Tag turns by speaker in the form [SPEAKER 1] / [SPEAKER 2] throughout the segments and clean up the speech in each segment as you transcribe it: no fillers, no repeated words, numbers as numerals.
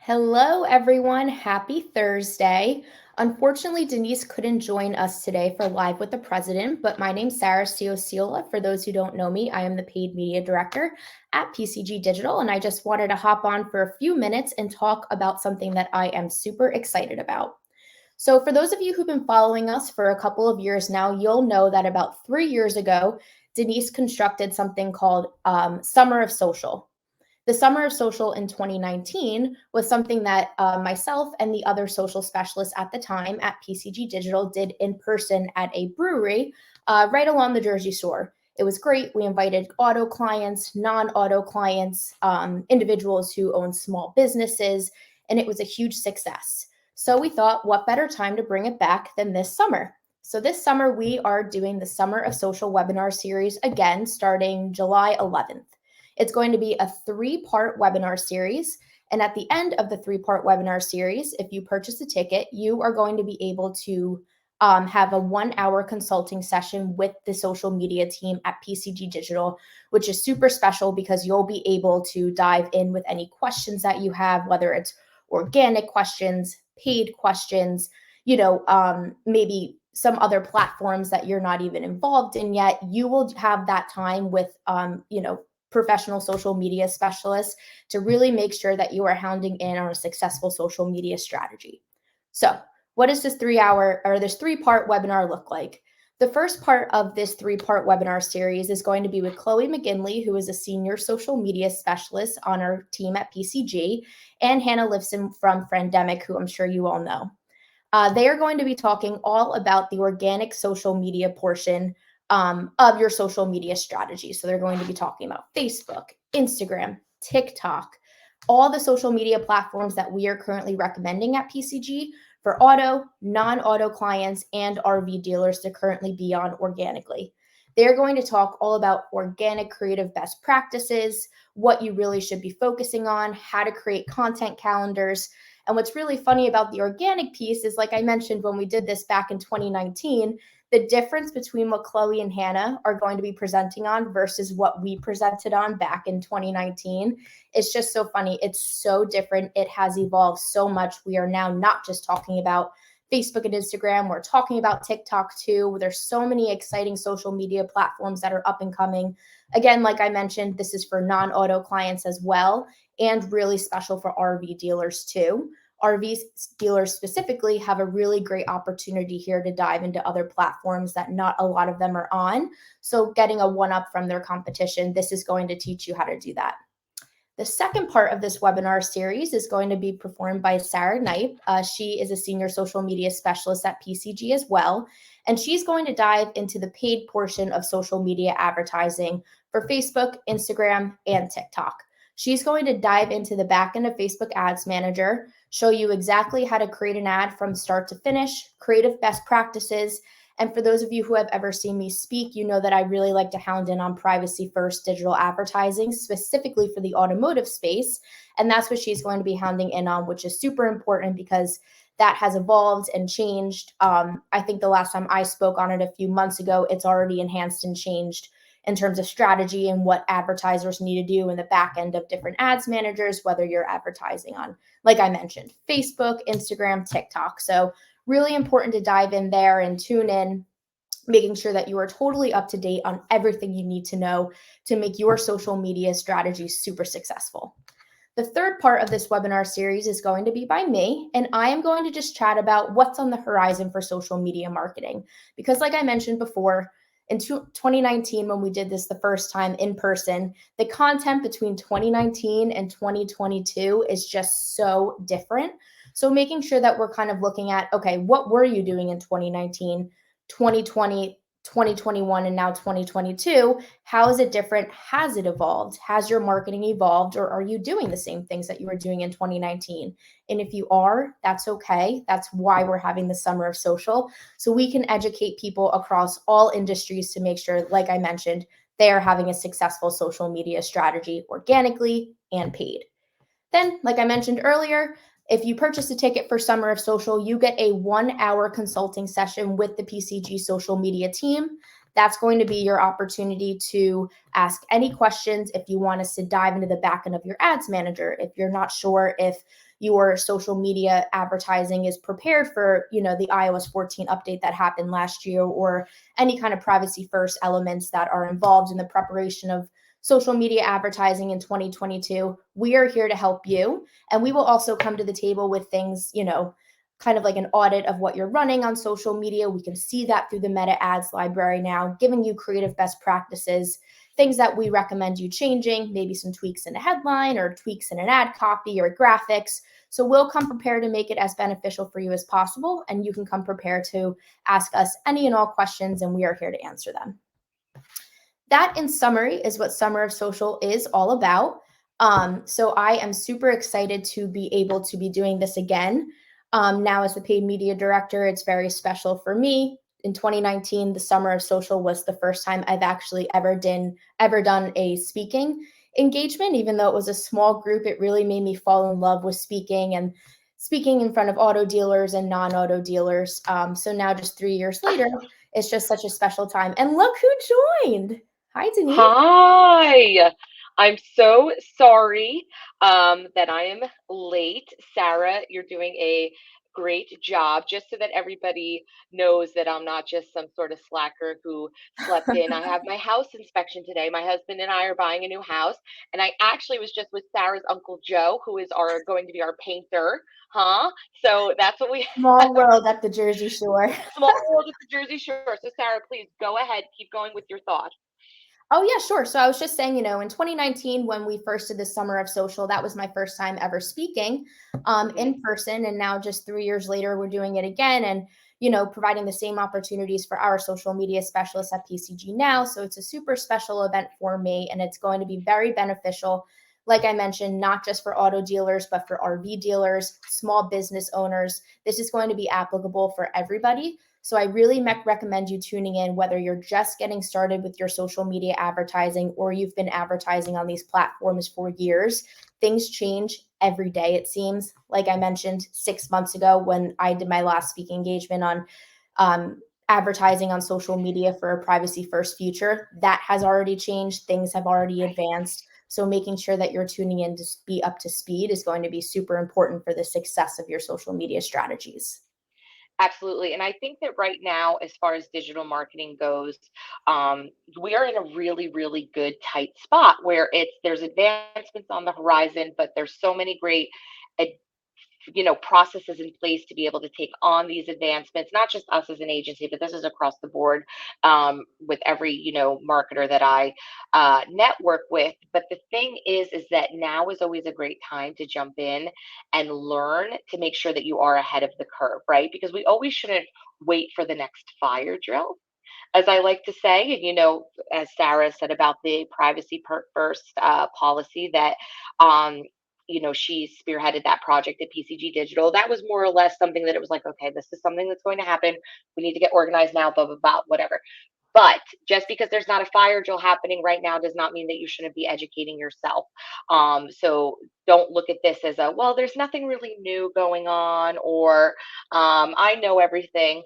[SPEAKER 1] Hello, everyone. Happy Thursday. Unfortunately, Denise couldn't join us today for Live with the President, but my name's Sarah Ciociola. For those who don't know me, I am the paid media director at PCG Digital, and I just wanted to hop on for a few minutes and talk about something that I am super excited about. So, for those of you who've been following us for a couple of years now, you'll know that about 3 years ago, Denise constructed something called Summer of Social. The Summer of Social in 2019 was something that myself and the other social specialists at the time at PCG Digital did in person at a brewery right along the Jersey Shore. It was great. We invited auto clients, non-auto clients, individuals who own small businesses, and it was a huge success. So we thought, what better time to bring it back than this summer? So this summer, we are doing the Summer of Social webinar series again, starting July 11th. It's going to be a 3-part webinar series. And at the end of the 3-part webinar series, if you purchase a ticket, you are going to be able to have a 1-hour consulting session with the social media team at PCG Digital, which is super special because you'll be able to dive in with any questions that you have, whether it's organic questions, paid questions, maybe some other platforms that you're not even involved in yet. You will have that time with, professional social media specialists to really make sure that you are hounding in on a successful social media strategy. So, what does this 3-part webinar look like? The first part of this 3-part webinar series is going to be with Chloe McGinley, who is a senior social media specialist on our team at PCG, and Hannah Lifson from Friendemic, who I'm sure you all know. They are going to be talking all about the organic social media portion of your social media strategy. So they're going to be talking about Facebook, Instagram, TikTok, all the social media platforms that we are currently recommending at PCG for auto, non-auto clients, and RV dealers to currently be on organically. They're going to talk all about organic creative best practices, what you really should be focusing on, how to create content calendars. And what's really funny about the organic piece is, like I mentioned, when we did this back in 2019, the difference between what Chloe and Hannah are going to be presenting on versus what we presented on back in 2019 is just so funny. It's so different. It has evolved so much. We are now not just talking about Facebook and Instagram. We're talking about TikTok too. There's so many exciting social media platforms that are up and coming. Again, like I mentioned, this is for non-auto clients as well, and really special for RV dealers too. RV dealers specifically have a really great opportunity here to dive into other platforms that not a lot of them are on. So getting a one-up from their competition, this is going to teach you how to do that. The second part of this webinar series is going to be performed by Sarah Knight. She is a senior social media specialist at PCG as well, and she's going to dive into the paid portion of social media advertising for Facebook, Instagram, and TikTok. She's going to dive into the back end of Facebook Ads Manager, show you exactly how to create an ad from start to finish, creative best practices. And for those of you who have ever seen me speak, you know that I really like to hound in on privacy first digital advertising, specifically for the automotive space. And that's what she's going to be hounding in on, which is super important because that has evolved and changed. I think the last time I spoke on it a few months ago, it's already enhanced and changed in terms of strategy and what advertisers need to do in the back end of different ads managers, whether you're advertising on, like I mentioned, Facebook, Instagram, TikTok. So really important to dive in there and tune in, making sure that you are totally up to date on everything you need to know to make your social media strategy super successful. The third part of this webinar series is going to be by me, and I am going to just chat about what's on the horizon for social media marketing. Because like I mentioned before, in 2019, when we did this the first time in person, the content between 2019 and 2022 is just so different. So making sure that we're kind of looking at, okay, what were you doing in 2019, 2020, 2021, and now 2022? How is it different? Has it evolved? Has your marketing evolved? Or are you doing the same things that you were doing in 2019? And if you are, that's okay. That's why we're having the Summer of Social. So we can educate people across all industries to make sure, like I mentioned, they are having a successful social media strategy organically and paid. Then, like I mentioned earlier, if you purchase a ticket for Summer of Social, you get a 1-hour consulting session with the PCG social media team. That's going to be your opportunity to ask any questions if you want us to dive into the back end of your ads manager, if you're not sure if your social media advertising is prepared for, the iOS 14 update that happened last year, or any kind of privacy first elements that are involved in the preparation of social media advertising in 2022. We are here to help you. And we will also come to the table with things, kind of like an audit of what you're running on social media. We can see that through the Meta Ads library now, giving you creative best practices, things that we recommend you changing, maybe some tweaks in a headline or tweaks in an ad copy or graphics. So we'll come prepared to make it as beneficial for you as possible, and you can come prepared to ask us any and all questions, and we are here to answer them. That, in summary, is what Summer of Social is all about. So I am super excited to be able to be doing this again. Now, as the paid media director, it's very special for me. In 2019, the Summer of Social was the first time I've actually ever done a speaking engagement. Even though it was a small group, it really made me fall in love with speaking and speaking in front of auto dealers and non-auto dealers. So now, just 3 years later, it's just such a special time. And look who joined. Hi, Denise.
[SPEAKER 2] Hi. I'm so sorry that I am late. Sarah, you're doing a great job. Just so that everybody knows that I'm not just some sort of slacker who slept in. I have my house inspection today. My husband and I are buying a new house, and I actually was just with Sarah's Uncle Joe, who is our going to be our painter. Huh? So that's what we
[SPEAKER 1] Small world at the Jersey Shore.
[SPEAKER 2] small world at the Jersey Shore. So Sarah, please go ahead, keep going with your thought.
[SPEAKER 1] Oh, yeah, sure. So I was just saying, in 2019, when we first did the Summer of Social, that was my first time ever speaking
[SPEAKER 2] Hmm.
[SPEAKER 1] in person. And now, just 3 years later, we're doing it again and, providing the same opportunities for our social media specialists at PCG now. So it's a super special event for me, and it's going to be very beneficial. Like I mentioned, not just for auto dealers, but for RV dealers, small business owners. This is going to be applicable for everybody. So I really recommend you tuning in, whether you're just getting started with your social media advertising or you've been advertising on these platforms for years. Things change every day, it seems. Like I mentioned 6 months ago when I did my last speaking engagement on advertising on social media for a privacy first future, that has already changed. Things have already
[SPEAKER 2] Right.
[SPEAKER 1] advanced. So making sure that you're tuning in to be up to speed is going to be super important for the success of your social media strategies.
[SPEAKER 2] Absolutely. And I think that right now, as far as digital marketing goes, um, we are in a really, really good tight spot where there's advancements on the horizon, but there's so many great ad- processes in place to be able to take on these advancements, not just us as an agency, but this is across the board, with every marketer that I network with. But the thing is that now is always a great time to jump in and learn to make sure that you are ahead of the curve, right? Because we always shouldn't wait for the next fire drill, as I like to say. And, as Sarah said about the first policy that, she spearheaded that project at PCG Digital. That was more or less something that it was like, okay, this is something that's going to happen. We need to get organized now, blah, blah, blah, whatever. But just because there's not a fire drill happening right now does not mean that you shouldn't be educating yourself. So don't look at this as well, there's nothing really new going on, or I know everything.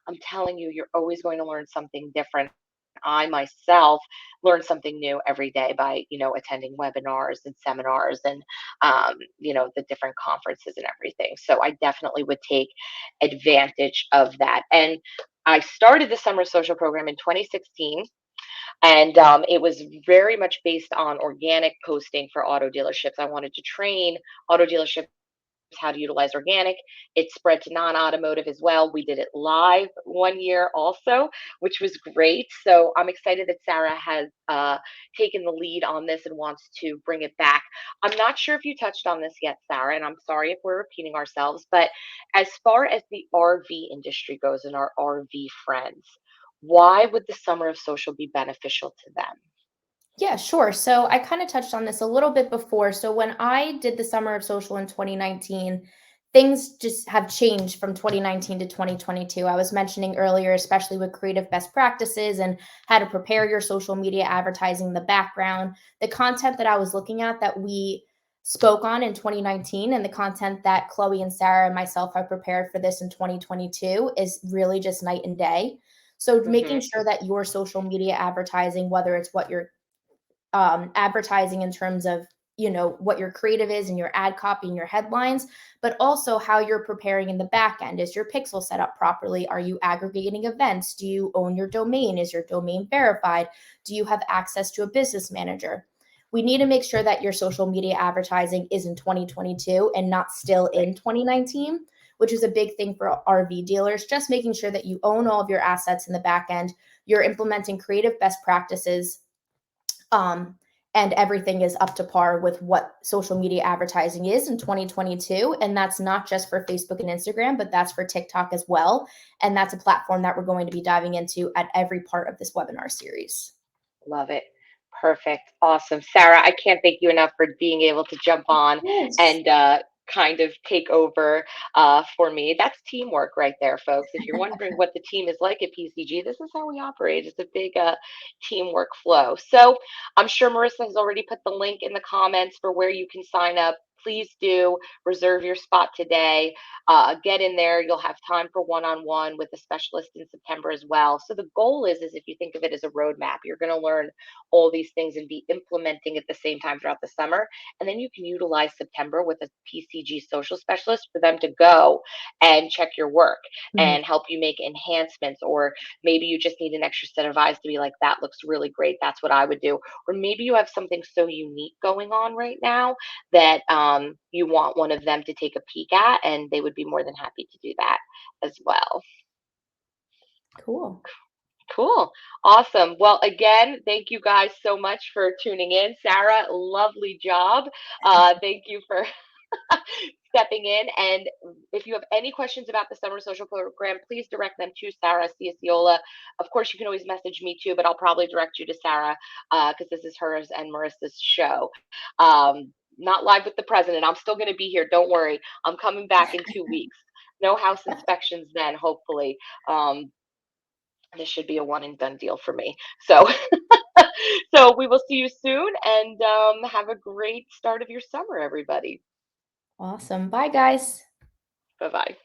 [SPEAKER 2] I'm telling you, you're always going to learn something different. I myself learn something new every day by, attending webinars and seminars and, the different conferences and everything. So I definitely would take advantage of that. And I started the summer social program in 2016, and it was very much based on organic posting for auto dealerships. I wanted to train auto dealerships how to utilize organic. It spread to non-automotive as well. We did it live one year also, which was great. So I'm excited that Sarah has taken the lead on this and wants to bring it back. I'm not sure if you touched on this yet, Sarah, and I'm sorry if we're repeating ourselves, but as far as the RV industry goes and our RV friends, why would the summer of social be beneficial to them?
[SPEAKER 1] Yeah, sure. So I kind of touched on this a little bit before. So when I did the Summer of Social in 2019, things just have changed from 2019 to 2022. I was mentioning earlier, especially with creative best practices and how to prepare your social media advertising, the background, the content that I was looking at that we spoke on in 2019, and the content that Chloe and Sarah and myself have prepared for this in 2022 is really just night and day. So making
[SPEAKER 2] Hmm.
[SPEAKER 1] sure that your social media advertising, whether it's what you're advertising in terms of, what your creative is and your ad copy and your headlines, but also how you're preparing in the back end. Is your pixel set up properly? Are you aggregating events? Do you own your domain? Is your domain verified? Do you have access to a business manager? We need to make sure that your social media advertising is in 2022 and not still in
[SPEAKER 2] Right.
[SPEAKER 1] 2019, which is a big thing for RV dealers. Just making sure that you own all of your assets in the back end, you're implementing creative best practices, um, and everything is up to par with what social media advertising is in 2022. And that's not just for Facebook and Instagram, but that's for TikTok as well. And that's a platform that we're going to be diving into at every part of this webinar series.
[SPEAKER 2] Love it. Perfect. Awesome. Sarah, I can't thank you enough for being able to jump on
[SPEAKER 1] Yes.
[SPEAKER 2] and kind of take over for me. That's teamwork right there, folks. If you're wondering what the team is like at PCG, this is how we operate. It's a big teamwork flow. So I'm sure Marissa has already put the link in the comments for where you can sign up. Please do reserve your spot today. Get in there. You'll have time for one-on-one with a specialist in September as well. So the goal is if you think of it as a roadmap, you're going to learn all these things and be implementing at the same time throughout the summer. And then you can utilize September with a PCG social specialist for them to go and check your work
[SPEAKER 1] Mhm.
[SPEAKER 2] and help you make enhancements. Or maybe you just need an extra set of eyes to be like, that looks really great. That's what I would do. Or maybe you have something so unique going on right now that you want one of them to take a peek at, and they would be more than happy to do that as well.
[SPEAKER 1] Cool.
[SPEAKER 2] Cool. Awesome. Well, again, thank you guys so much for tuning in. Sarah, lovely job. Thank you for stepping in. And if you have any questions about the summer social program, please direct them to Sarah Ciacciola. Of course, you can always message me too, but I'll probably direct you to Sarah because this is hers and Marissa's show. Not live with the president. I'm still going to be here. Don't worry. I'm coming back in 2 weeks. No house inspections then, hopefully. This should be a one and done deal for me. So, so we will see you soon, and have a great start of your summer, everybody.
[SPEAKER 1] Awesome. Bye, guys.
[SPEAKER 2] Bye bye.